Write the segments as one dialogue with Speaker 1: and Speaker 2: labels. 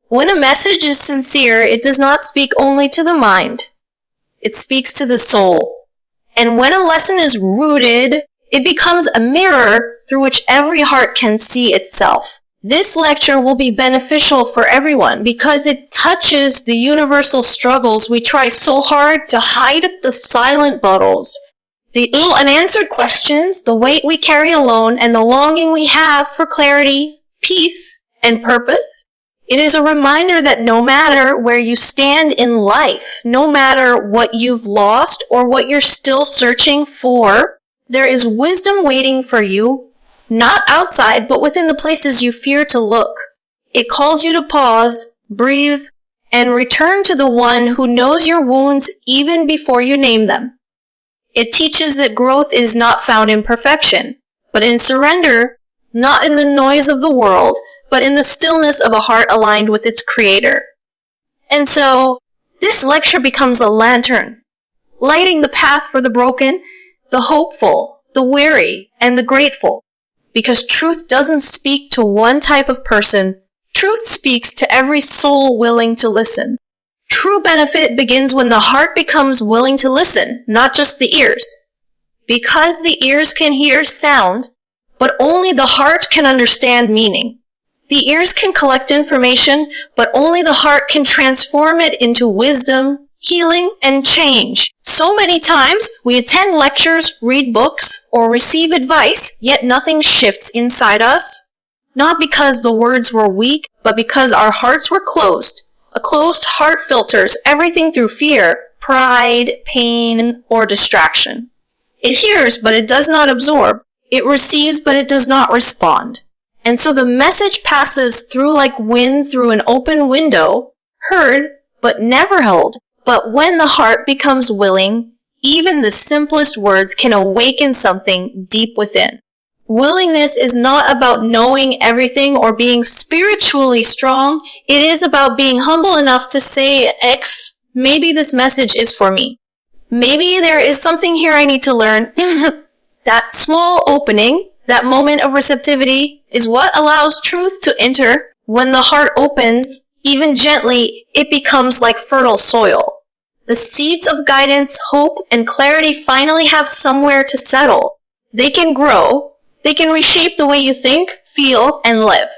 Speaker 1: When a message is sincere, it does not speak only to the mind. It speaks to the soul. And when a lesson is rooted, it becomes a mirror through which every heart can see itself. This lecture will be beneficial for everyone because it touches the universal struggles we try so hard to hide, the silent battles, the ill unanswered questions, the weight we carry alone, and the longing we have for clarity, peace, and purpose. It is a reminder that no matter where you stand in life, no matter what you've lost or what you're still searching for, there is wisdom waiting for you, not outside, but within the places you fear to look. It calls you to pause, breathe, and return to the one who knows your wounds even before you name them. It teaches that growth is not found in perfection, but in surrender, not in the noise of the world, but in the stillness of a heart aligned with its creator. And so, this lecture becomes a lantern, lighting the path for the broken, the hopeful, the weary, and the grateful. Because truth doesn't speak to one type of person, truth speaks to every soul willing to listen. True benefit begins when the heart becomes willing to listen, not just the ears. Because the ears can hear sound, but only the heart can understand meaning. The ears can collect information, but only the heart can transform it into wisdom, healing, and change. So many times, we attend lectures, read books, or receive advice, yet nothing shifts inside us. Not because the words were weak, but because our hearts were closed. A closed heart filters everything through fear, pride, pain, or distraction. It hears, but it does not absorb. It receives, but it does not respond. And so the message passes through like wind through an open window, heard, but never held. But when the heart becomes willing, even the simplest words can awaken something deep within. Willingness is not about knowing everything or being spiritually strong. It is about being humble enough to say, maybe this message is for me. Maybe there is something here I need to learn. That small opening, that moment of receptivity, is what allows truth to enter. When the heart opens, even gently, it becomes like fertile soil. The seeds of guidance, hope, and clarity finally have somewhere to settle. They can grow. They can reshape the way you think, feel, and live.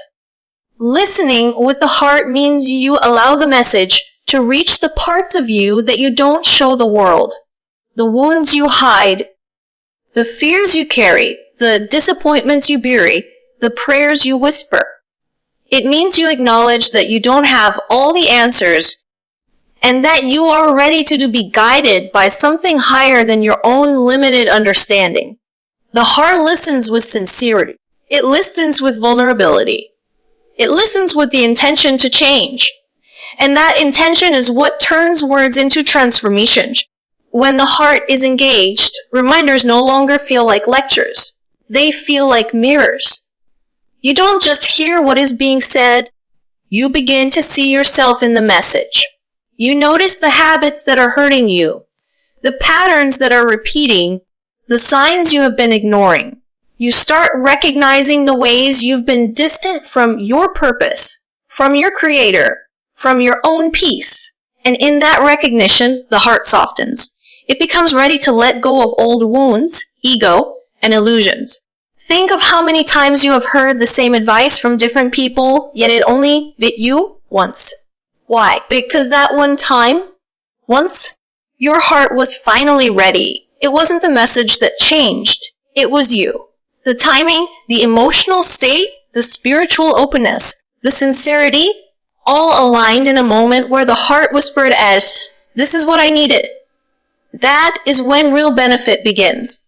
Speaker 1: Listening with the heart means you allow the message to reach the parts of you that you don't show the world. The wounds you hide, the fears you carry, the disappointments you bury, the prayers you whisper. It means you acknowledge that you don't have all the answers and that you are ready to be guided by something higher than your own limited understanding. The heart listens with sincerity. It listens with vulnerability. It listens with the intention to change. And that intention is what turns words into transformation. When the heart is engaged, reminders no longer feel like lectures. They feel like mirrors. You don't just hear what is being said, you begin to see yourself in the message. You notice the habits that are hurting you, the patterns that are repeating, the signs you have been ignoring. You start recognizing the ways you've been distant from your purpose, from your creator, from your own peace. And in that recognition, the heart softens. It becomes ready to let go of old wounds, ego, and illusions. Think of how many times you have heard the same advice from different people, yet it only bit you once. Why? Because that one time, once, your heart was finally ready. It wasn't the message that changed. It was you. The timing, the emotional state, the spiritual openness, the sincerity, all aligned in a moment where the heart whispered as, "This is what I needed." That is when real benefit begins.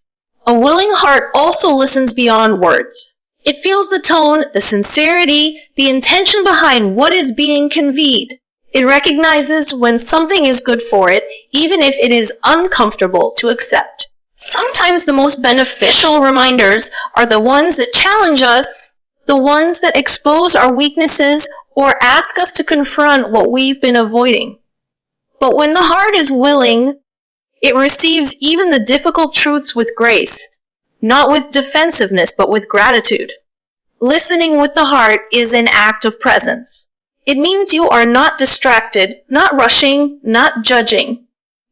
Speaker 1: A willing heart also listens beyond words. It feels the tone, the sincerity, the intention behind what is being conveyed. It recognizes when something is good for it, even if it is uncomfortable to accept. Sometimes the most beneficial reminders are the ones that challenge us, the ones that expose our weaknesses or ask us to confront what we've been avoiding. But when the heart is willing, it receives even the difficult truths with grace, not with defensiveness, but with gratitude. Listening with the heart is an act of presence. It means you are not distracted, not rushing, not judging.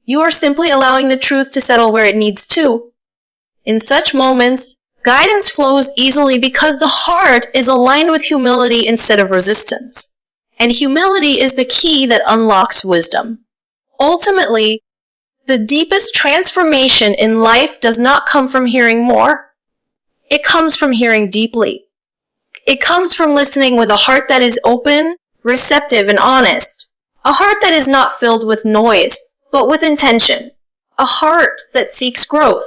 Speaker 1: You are simply allowing the truth to settle where it needs to. In such moments, guidance flows easily because the heart is aligned with humility instead of resistance. And humility is the key that unlocks wisdom. Ultimately, the deepest transformation in life does not come from hearing more. It comes from hearing deeply. It comes from listening with a heart that is open, receptive, and honest. A heart that is not filled with noise, but with intention. A heart that seeks growth.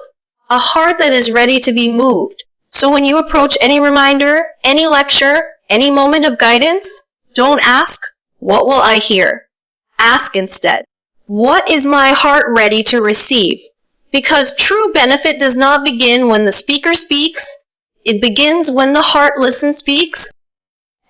Speaker 1: A heart that is ready to be moved. So when you approach any reminder, any lecture, any moment of guidance, don't ask, "What will I hear?" Ask instead, "What is my heart ready to receive?" Because true benefit does not begin when the speaker speaks. It begins when the heart speaks.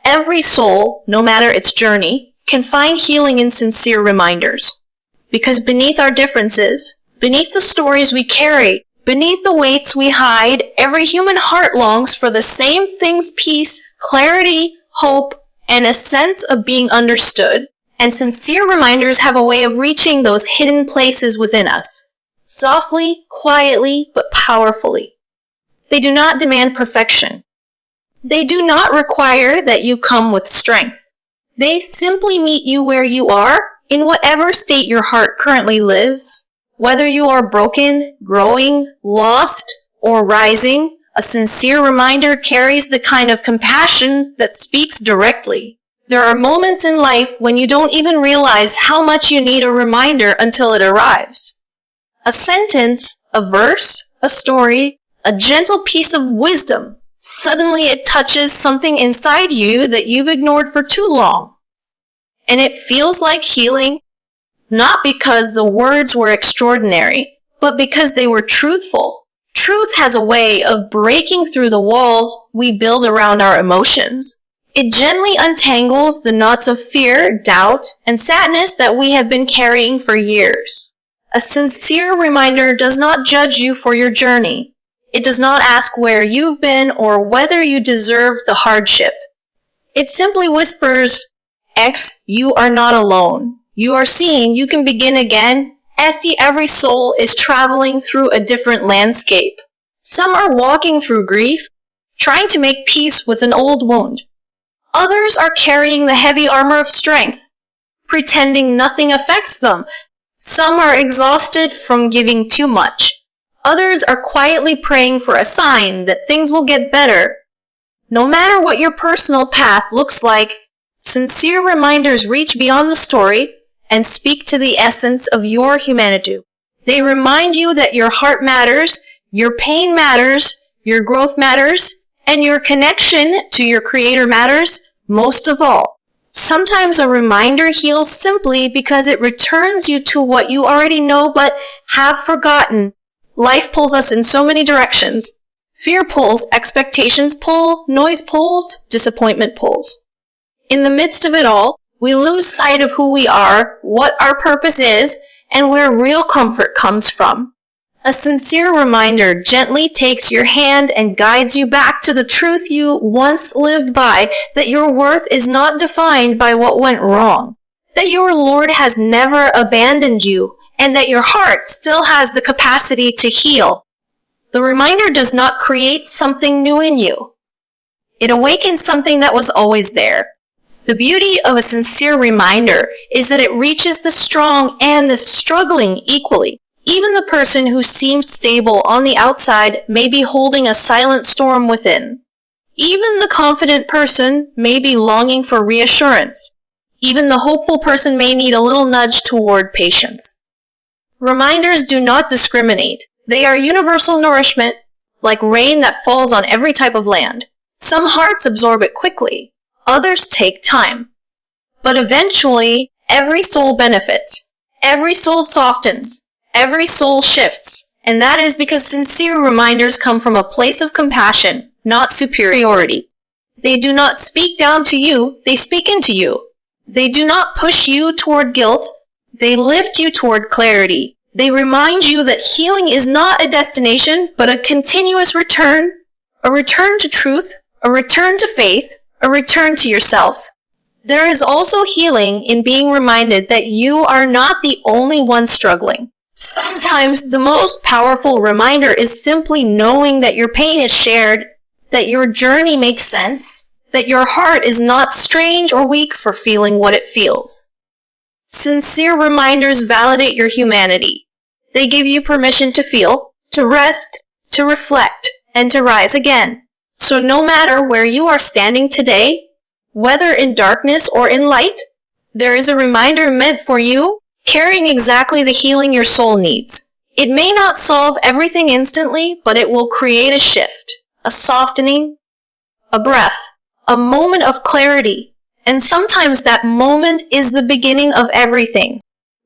Speaker 1: Every soul, no matter its journey, can find healing in sincere reminders. Because beneath our differences, beneath the stories we carry, beneath the weights we hide, every human heart longs for the same things: peace, clarity, hope, and a sense of being understood. And sincere reminders have a way of reaching those hidden places within us. Softly, quietly, but powerfully. They do not demand perfection. They do not require that you come with strength. They simply meet you where you are, in whatever state your heart currently lives. Whether you are broken, growing, lost, or rising, a sincere reminder carries the kind of compassion that speaks directly. There are moments in life when you don't even realize how much you need a reminder until it arrives. A sentence, a verse, a story, a gentle piece of wisdom. Suddenly it touches something inside you that you've ignored for too long. And it feels like healing, not because the words were extraordinary, but because they were truthful. Truth has a way of breaking through the walls we build around our emotions. It gently untangles the knots of fear, doubt, and sadness that we have been carrying for years. A sincere reminder does not judge you for your journey. It does not ask where you've been or whether you deserve the hardship. It simply whispers, X, you are not alone. You are seen, you can begin again. See, every soul is traveling through a different landscape. Some are walking through grief, trying to make peace with an old wound. Others are carrying the heavy armor of strength, pretending nothing affects them. Some are exhausted from giving too much. Others are quietly praying for a sign that things will get better. No matter what your personal path looks like, sincere reminders reach beyond the story and speak to the essence of your humanity. They remind you that your heart matters, your pain matters, your growth matters, and your connection to your Creator matters most of all. Sometimes a reminder heals simply because it returns you to what you already know but have forgotten. Life pulls us in so many directions. Fear pulls, expectations pull, noise pulls, disappointment pulls. In the midst of it all, we lose sight of who we are, what our purpose is, and where real comfort comes from. A sincere reminder gently takes your hand and guides you back to the truth you once lived by, that your worth is not defined by what went wrong, that your Lord has never abandoned you, and that your heart still has the capacity to heal. The reminder does not create something new in you. It awakens something that was always there. The beauty of a sincere reminder is that it reaches the strong and the struggling equally. Even the person who seems stable on the outside may be holding a silent storm within. Even the confident person may be longing for reassurance. Even the hopeful person may need a little nudge toward patience. Reminders do not discriminate. They are universal nourishment, like rain that falls on every type of land. Some hearts absorb it quickly. Others take time. But eventually, every soul benefits. Every soul softens. Every soul shifts. And that is because sincere reminders come from a place of compassion, not superiority. They do not speak down to you, they speak into you. They do not push you toward guilt, they lift you toward clarity. They remind you that healing is not a destination, but a continuous return, a return to truth, a return to faith, a return to yourself. There is also healing in being reminded that you are not the only one struggling. Sometimes the most powerful reminder is simply knowing that your pain is shared, that your journey makes sense, that your heart is not strange or weak for feeling what it feels. Sincere reminders validate your humanity. They give you permission to feel, to rest, to reflect, and to rise again. So no matter where you are standing today, whether in darkness or in light, there is a reminder meant for you, carrying exactly the healing your soul needs. It may not solve everything instantly, but it will create a shift, a softening, a breath, a moment of clarity. And sometimes that moment is the beginning of everything.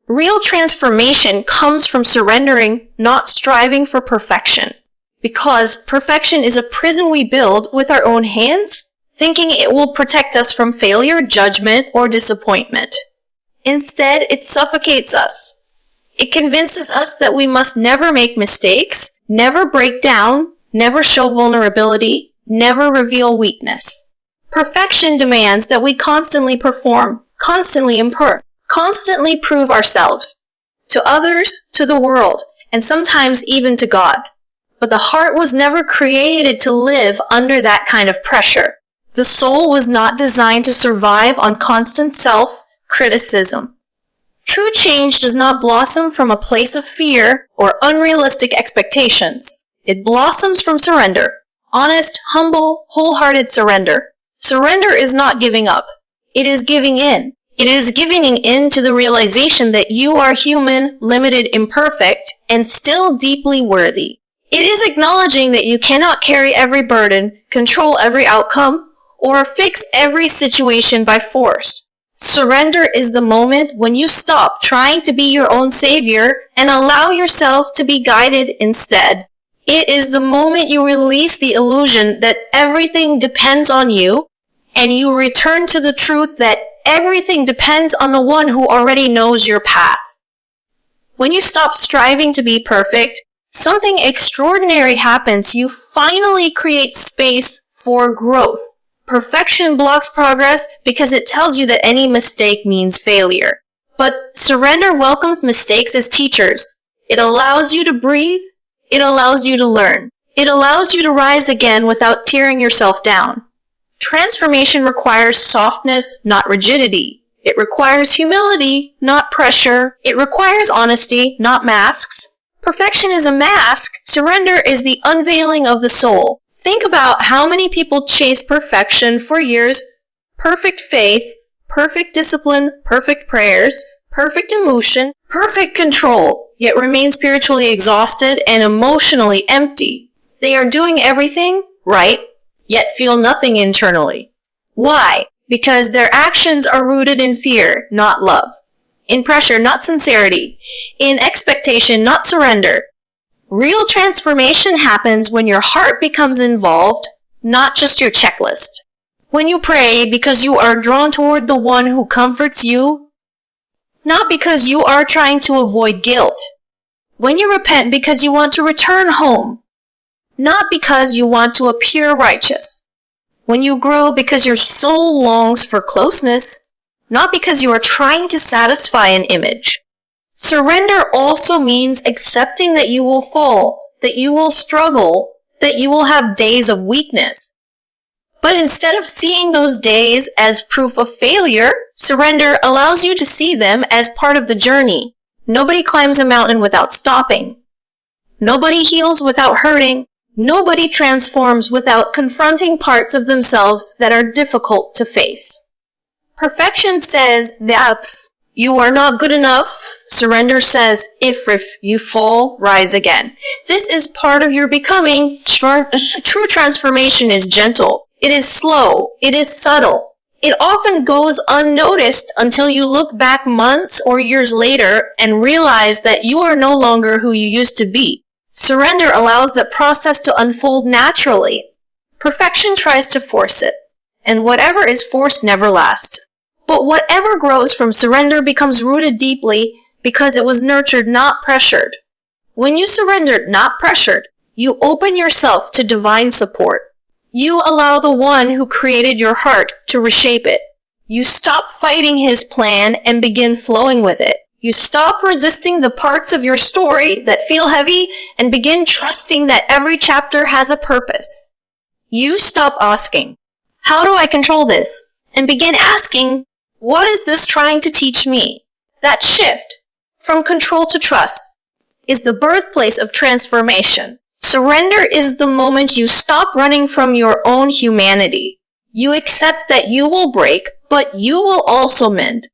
Speaker 1: Real transformation comes from surrendering, not striving for perfection. Because perfection is a prison we build with our own hands, thinking it will protect us from failure, judgment, or disappointment. Instead, it suffocates us. It convinces us that we must never make mistakes, never break down, never show vulnerability, never reveal weakness. Perfection demands that we constantly perform, constantly improve, constantly prove ourselves. To others, to the world, and sometimes even to God. But the heart was never created to live under that kind of pressure. The soul was not designed to survive on constant self-criticism. True change does not blossom from a place of fear or unrealistic expectations. It blossoms from surrender. Honest, humble, wholehearted surrender. Surrender is not giving up. It is giving in. It is giving in to the realization that you are human, limited, imperfect, and still deeply worthy. It is acknowledging that you cannot carry every burden, control every outcome, or fix every situation by force. Surrender is the moment when you stop trying to be your own savior and allow yourself to be guided instead. It is the moment you release the illusion that everything depends on you, and you return to the truth that everything depends on the one who already knows your path. When you stop striving to be perfect, something extraordinary happens. You finally create space for growth. Perfection blocks progress because it tells you that any mistake means failure. But surrender welcomes mistakes as teachers. It allows you to breathe. It allows you to learn. It allows you to rise again without tearing yourself down. Transformation requires softness, not rigidity. It requires humility, not pressure. It requires honesty, not masks. Perfection is a mask. Surrender is the unveiling of the soul. Think about how many people chase perfection for years. Perfect faith, perfect discipline, perfect prayers, perfect emotion, perfect control, yet remain spiritually exhausted and emotionally empty. They are doing everything right, yet feel nothing internally. Why? Because their actions are rooted in fear, not love. In pressure, not sincerity. In expectation, not surrender. Real transformation happens when your heart becomes involved, not just your checklist. When you pray because you are drawn toward the one who comforts you, not because you are trying to avoid guilt. When you repent because you want to return home, not because you want to appear righteous. When you grow because your soul longs for closeness, not because you are trying to satisfy an image. Surrender also means accepting that you will fall, that you will struggle, that you will have days of weakness. But instead of seeing those days as proof of failure, surrender allows you to see them as part of the journey. Nobody climbs a mountain without stopping. Nobody heals without hurting. Nobody transforms without confronting parts of themselves that are difficult to face. Perfection says that you are not good enough. Surrender says, if you fall, rise again. This is part of your becoming. True transformation is gentle. It is slow. It is subtle. It often goes unnoticed until you look back months or years later and realize that you are no longer who you used to be. Surrender allows that process to unfold naturally. Perfection tries to force it, and whatever is forced never lasts. But whatever grows from surrender becomes rooted deeply because it was nurtured, not pressured. When you surrender, not pressured, you open yourself to divine support. You allow the one who created your heart to reshape it. You stop fighting his plan and begin flowing with it. You stop resisting the parts of your story that feel heavy and begin trusting that every chapter has a purpose. You stop asking, how do I control this? And begin asking, what is this trying to teach me? That shift from control to trust is the birthplace of transformation. Surrender is the moment you stop running from your own humanity. You accept that you will break, but you will also mend.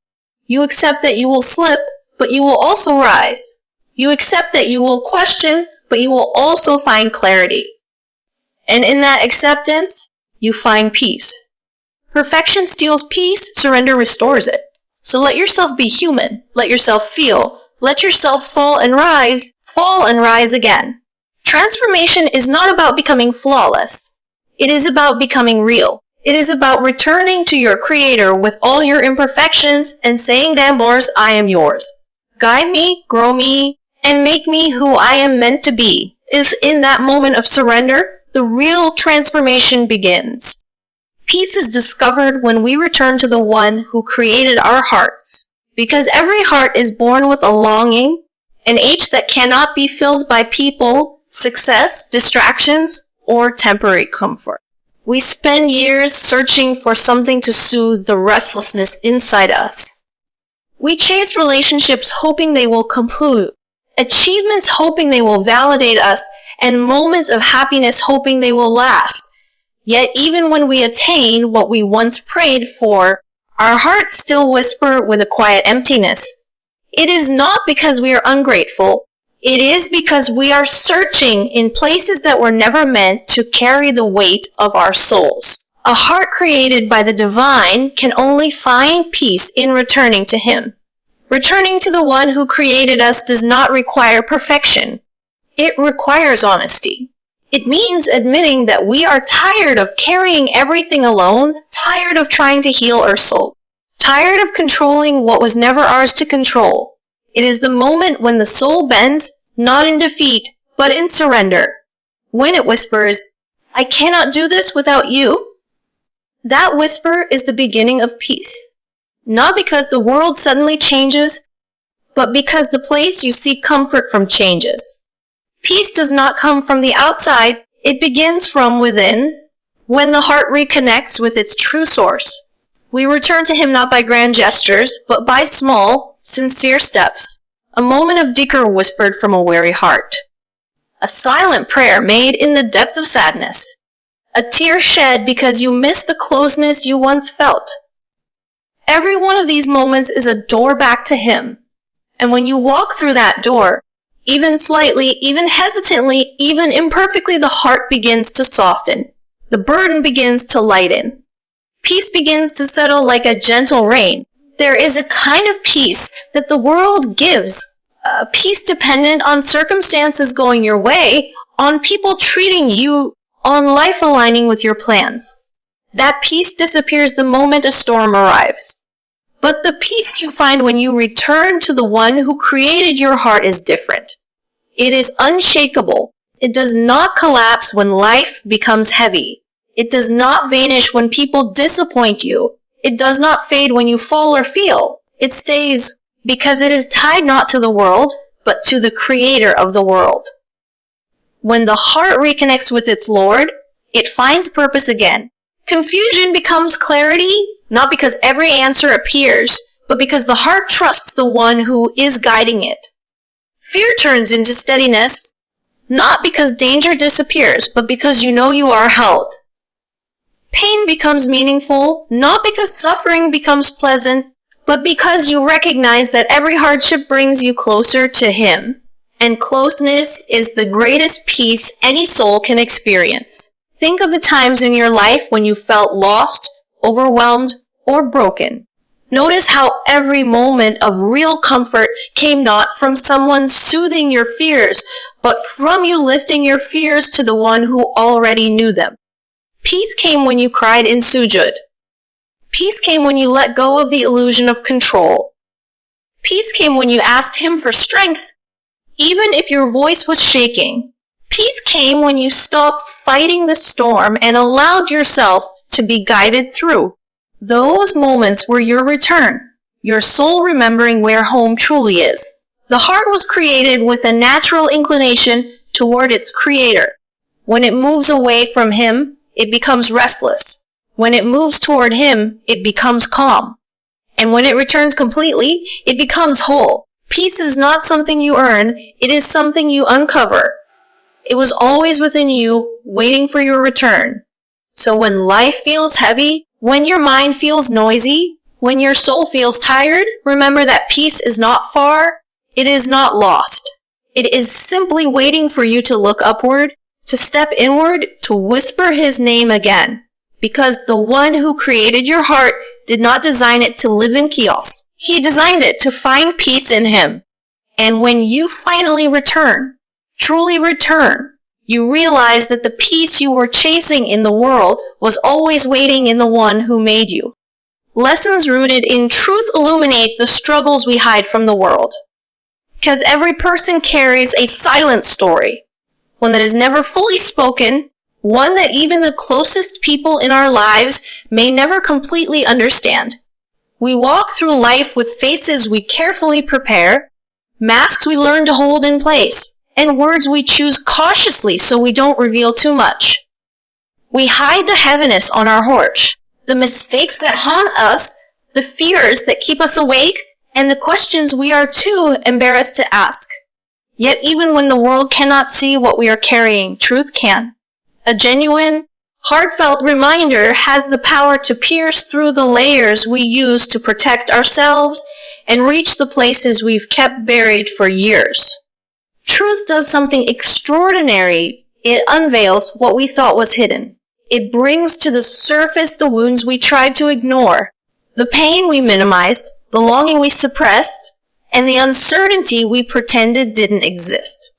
Speaker 1: You accept that you will slip, but you will also rise. You accept that you will question, but you will also find clarity. And in that acceptance, you find peace. Perfection steals peace, surrender restores it. So let yourself be human, let yourself feel, let yourself fall and rise again. Transformation is not about becoming flawless. It is about becoming real. It is about returning to your creator with all your imperfections and saying, Lord, I am yours. Guide me, grow me, and make me who I am meant to be. Is in that moment of surrender, the real transformation begins. Peace is discovered when we return to the one who created our hearts. Because every heart is born with a longing, an ache that cannot be filled by people, success, distractions, or temporary comfort. We spend years searching for something to soothe the restlessness inside us. We chase relationships hoping they will conclude, achievements hoping they will validate us, and moments of happiness hoping they will last. Yet even when we attain what we once prayed for, our hearts still whisper with a quiet emptiness. It is not because we are ungrateful. It is because we are searching in places that were never meant to carry the weight of our souls. A heart created by the divine can only find peace in returning to him. Returning to the one who created us does not require perfection. It requires honesty. It means admitting that we are tired of carrying everything alone, tired of trying to heal our soul, tired of controlling what was never ours to control. It is the moment when the soul bends, not in defeat, but in surrender. When it whispers, I cannot do this without you. That whisper is the beginning of peace. Not because the world suddenly changes, but because the place you seek comfort from changes. Peace does not come from the outside, it begins from within. When the heart reconnects with its true source, we return to him not by grand gestures, but by small, sincere steps. A moment of dhikr whispered from a weary heart. A silent prayer made in the depth of sadness. A tear shed because you miss the closeness you once felt. Every one of these moments is a door back to him. And when you walk through that door, even slightly, even hesitantly, even imperfectly, the heart begins to soften. The burden begins to lighten. Peace begins to settle like a gentle rain. There is a kind of peace that the world gives. A peace dependent on circumstances going your way, on people treating you, on life aligning with your plans. That peace disappears the moment a storm arrives. But the peace you find when you return to the one who created your heart is different. It is unshakable. It does not collapse when life becomes heavy. It does not vanish when people disappoint you. It does not fade when you fall or feel. It stays because it is tied not to the world, but to the creator of the world. When the heart reconnects with its Lord, it finds purpose again. Confusion becomes clarity, not because every answer appears, but because the heart trusts the one who is guiding it. Fear turns into steadiness, not because danger disappears, but because you know you are held. Pain becomes meaningful, not because suffering becomes pleasant, but because you recognize that every hardship brings you closer to him. And closeness is the greatest peace any soul can experience. Think of the times in your life when you felt lost, overwhelmed, or broken. Notice how every moment of real comfort came not from someone soothing your fears, but from you lifting your fears to the one who already knew them. Peace came when you cried in sujud. Peace came when you let go of the illusion of control. Peace came when you asked him for strength, even if your voice was shaking. Peace came when you stopped fighting the storm and allowed yourself to be guided through. Those moments were your return, your soul remembering where home truly is. The heart was created with a natural inclination toward its creator. When it moves away from him, it becomes restless. When it moves toward him, it becomes calm. And when it returns completely, it becomes whole. Peace is not something you earn, it is something you uncover. It was always within you, waiting for your return. So when life feels heavy, when your mind feels noisy, when your soul feels tired, remember that peace is not far, it is not lost. It is simply waiting for you to look upward, to step inward, to whisper his name again. Because the one who created your heart did not design it to live in chaos. He designed it to find peace in him. And when you finally return, truly return, you realize that the peace you were chasing in the world was always waiting in the one who made you. Lessons rooted in truth illuminate the struggles we hide from the world. Because every person carries a silent story, one that is never fully spoken, one that even the closest people in our lives may never completely understand. We walk through life with faces we carefully prepare, masks we learn to hold in place, and words we choose cautiously so we don't reveal too much. We hide the heaviness on our porch, the mistakes that haunt us, the fears that keep us awake, and the questions we are too embarrassed to ask. Yet even when the world cannot see what we are carrying, truth can. A genuine, heartfelt reminder has the power to pierce through the layers we use to protect ourselves and reach the places we've kept buried for years. Truth does something extraordinary. It unveils what we thought was hidden. It brings to the surface the wounds we tried to ignore, the pain we minimized, the longing we suppressed, and the uncertainty we pretended didn't exist.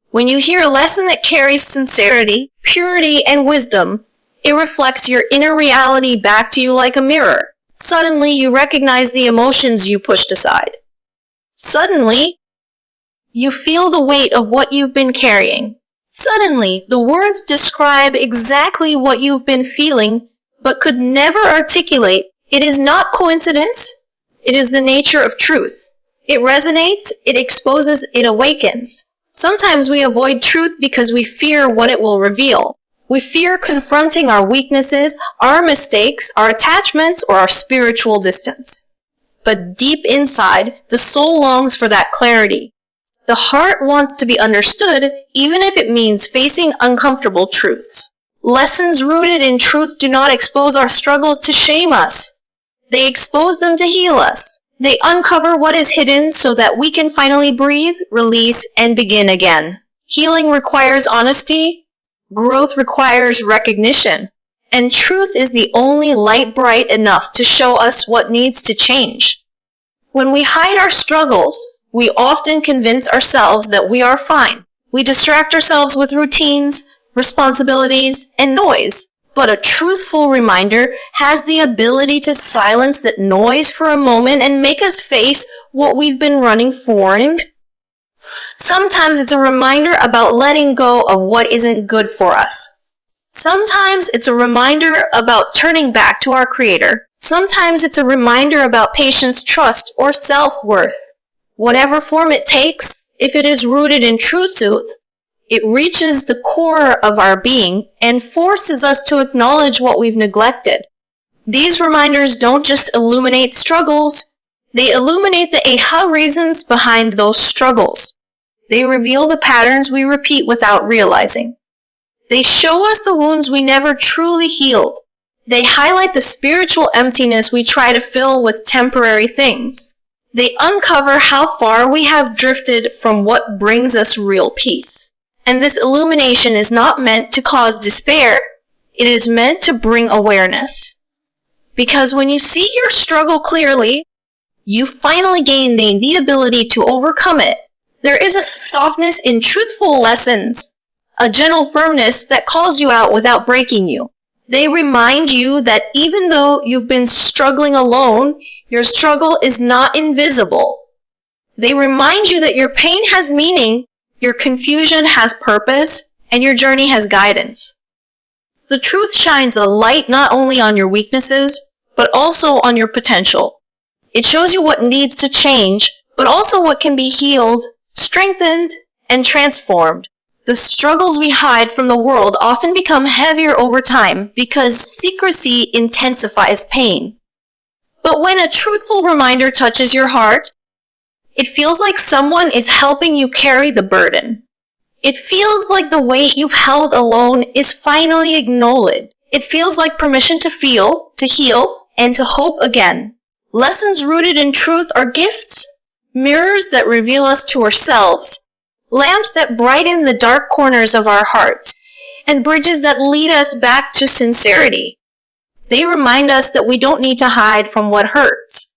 Speaker 1: When you hear a lesson that carries sincerity, purity, and wisdom, it reflects your inner reality back to you like a mirror. Suddenly, you recognize the emotions you pushed aside. Suddenly, you feel the weight of what you've been carrying. Suddenly, the words describe exactly what you've been feeling, but could never articulate. It is not coincidence. It is the nature of truth. It resonates, it exposes, it awakens. Sometimes we avoid truth because we fear what it will reveal. We fear confronting our weaknesses, our mistakes, our attachments, or our spiritual distance. But deep inside, the soul longs for that clarity. The heart wants to be understood, even if it means facing uncomfortable truths. Lessons rooted in truth do not expose our struggles to shame us. They expose them to heal us. They uncover what is hidden so that we can finally breathe, release, and begin again. Healing requires honesty. Growth requires recognition. And truth is the only light bright enough to show us what needs to change. When we hide our struggles, we often convince ourselves that we are fine. We distract ourselves with routines, responsibilities, and noise. But a truthful reminder has the ability to silence that noise for a moment and make us face what we've been running for. Sometimes it's a reminder about letting go of what isn't good for us. Sometimes it's a reminder about turning back to our Creator. Sometimes it's a reminder about patience, trust, or self-worth. Whatever form it takes, if it is rooted in truth, it reaches the core of our being and forces us to acknowledge what we've neglected. These reminders don't just illuminate struggles, they illuminate the aha reasons behind those struggles. They reveal the patterns we repeat without realizing. They show us the wounds we never truly healed. They highlight the spiritual emptiness we try to fill with temporary things. They uncover how far we have drifted from what brings us real peace. And this illumination is not meant to cause despair. It is meant to bring awareness. Because when you see your struggle clearly, you finally gain the ability to overcome it. There is a softness in truthful lessons, a gentle firmness that calls you out without breaking you. They remind you that even though you've been struggling alone, your struggle is not invisible. They remind you that your pain has meaning, your confusion has purpose, and your journey has guidance. The truth shines a light not only on your weaknesses, but also on your potential. It shows you what needs to change, but also what can be healed, strengthened, and transformed. The struggles we hide from the world often become heavier over time because secrecy intensifies pain. But when a truthful reminder touches your heart, it feels like someone is helping you carry the burden. It feels like the weight you've held alone is finally acknowledged. It feels like permission to feel, to heal, and to hope again. Lessons rooted in truth are gifts, mirrors that reveal us to ourselves, lamps that brighten the dark corners of our hearts, and bridges that lead us back to sincerity. They remind us that we don't need to hide from what hurts.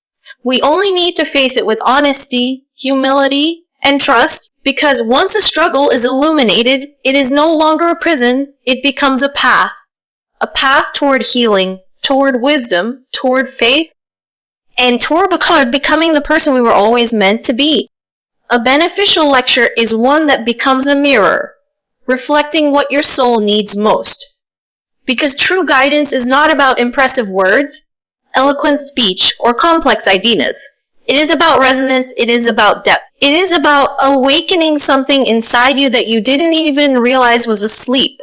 Speaker 1: We only need to face it with honesty, humility, and trust, because once a struggle is illuminated, it is no longer a prison, it becomes a path toward healing, toward wisdom, toward faith, and toward becoming the person we were always meant to be. A beneficial lecture is one that becomes a mirror, reflecting what your soul needs most. Because true guidance is not about impressive words, eloquent speech, or complex ideas. It is about resonance, it is about depth. It is about awakening something inside you that you didn't even realize was asleep.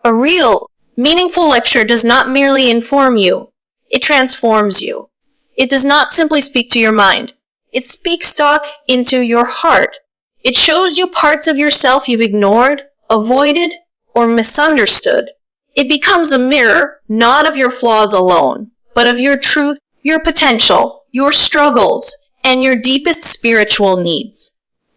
Speaker 1: A real, meaningful lecture does not merely inform you, it transforms you. It does not simply speak to your mind. It speaks talk into your heart. It shows you parts of yourself you've ignored, avoided, or misunderstood. It becomes a mirror, not of your flaws alone, but of your truth, your potential, your struggles, and your deepest spiritual needs.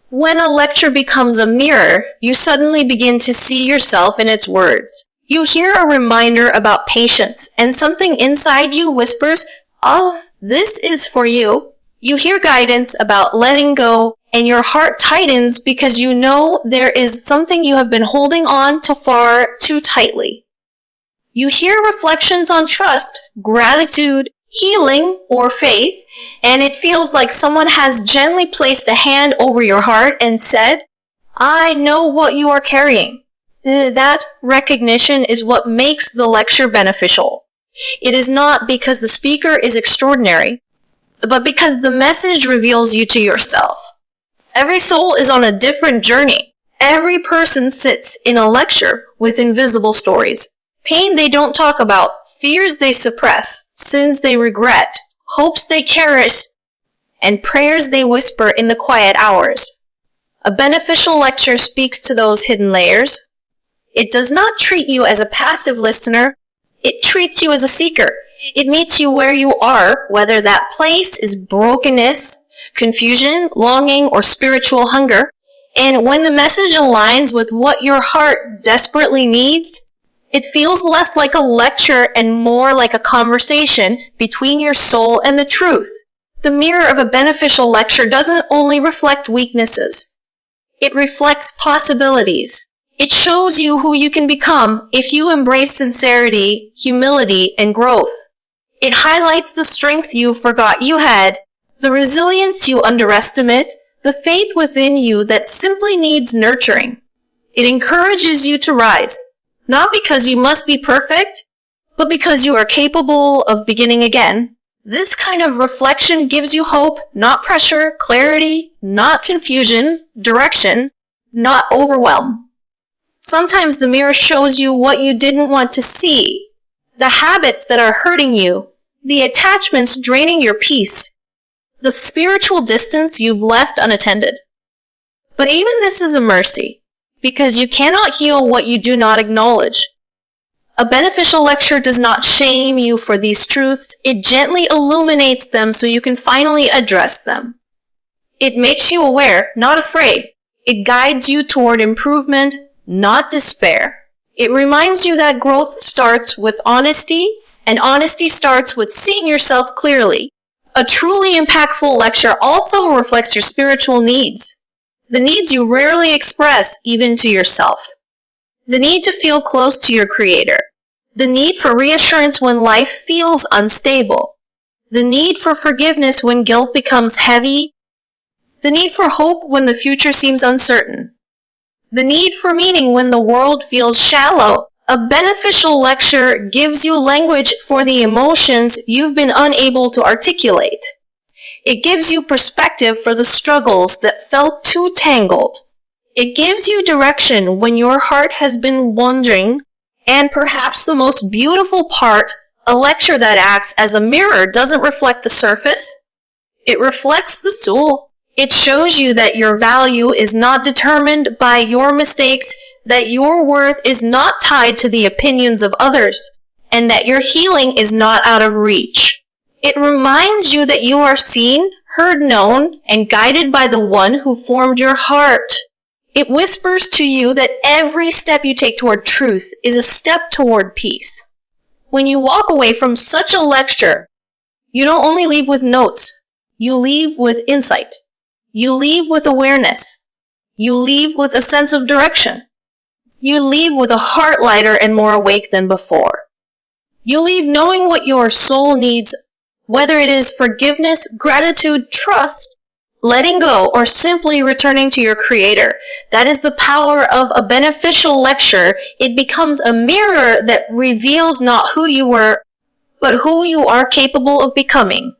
Speaker 1: When a lecture becomes a mirror, you suddenly begin to see yourself in its words. You hear a reminder about patience, and something inside you whispers, "Oh, this is for you." You hear guidance about letting go, and your heart tightens because you know there is something you have been holding on to far too tightly. You hear reflections on trust, gratitude, healing, or faith, and it feels like someone has gently placed a hand over your heart and said, "I know what you are carrying." That recognition is what makes the lecture beneficial. It is not because the speaker is extraordinary, but because the message reveals you to yourself. Every soul is on a different journey. Every person sits in a lecture with invisible stories. Pain they don't talk about, fears they suppress, sins they regret, hopes they cherish, and prayers they whisper in the quiet hours. A beneficial lecture speaks to those hidden layers. It does not treat you as a passive listener. It treats you as a seeker. It meets you where you are, whether that place is brokenness, confusion, longing, or spiritual hunger. And when the message aligns with what your heart desperately needs, it feels less like a lecture and more like a conversation between your soul and the truth. The mirror of a beneficial lecture doesn't only reflect weaknesses. It reflects possibilities. It shows you who you can become if you embrace sincerity, humility, and growth. It highlights the strength you forgot you had, the resilience you underestimate, the faith within you that simply needs nurturing. It encourages you to rise, not because you must be perfect, but because you are capable of beginning again. This kind of reflection gives you hope, not pressure, clarity, not confusion, direction, not overwhelm. Sometimes the mirror shows you what you didn't want to see, the habits that are hurting you, the attachments draining your peace, the spiritual distance you've left unattended. But even this is a mercy, because you cannot heal what you do not acknowledge. A beneficial lecture does not shame you for these truths, it gently illuminates them so you can finally address them. It makes you aware, not afraid. It guides you toward improvement, not despair. It reminds you that growth starts with honesty, and honesty starts with seeing yourself clearly. A truly impactful lecture also reflects your spiritual needs, the needs you rarely express even to yourself. The need to feel close to your Creator, the need for reassurance when life feels unstable, the need for forgiveness when guilt becomes heavy, the need for hope when the future seems uncertain, the need for meaning when the world feels shallow. A beneficial lecture gives you language for the emotions you've been unable to articulate. It gives you perspective for the struggles that felt too tangled. It gives you direction when your heart has been wandering, and perhaps the most beautiful part, a lecture that acts as a mirror doesn't reflect the surface. It reflects the soul. It shows you that your value is not determined by your mistakes, that your worth is not tied to the opinions of others, and that your healing is not out of reach. It reminds you that you are seen, heard, known, and guided by the one who formed your heart. It whispers to you that every step you take toward truth is a step toward peace. When you walk away from such a lecture, you don't only leave with notes, you leave with insight. You leave with awareness. You leave with a sense of direction. You leave with a heart lighter and more awake than before. You leave knowing what your soul needs, whether it is forgiveness, gratitude, trust, letting go, or simply returning to your Creator. That is the power of a beneficial lecture. It becomes a mirror that reveals not who you were, but who you are capable of becoming.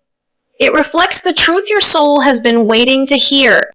Speaker 1: It reflects the truth your soul has been waiting to hear.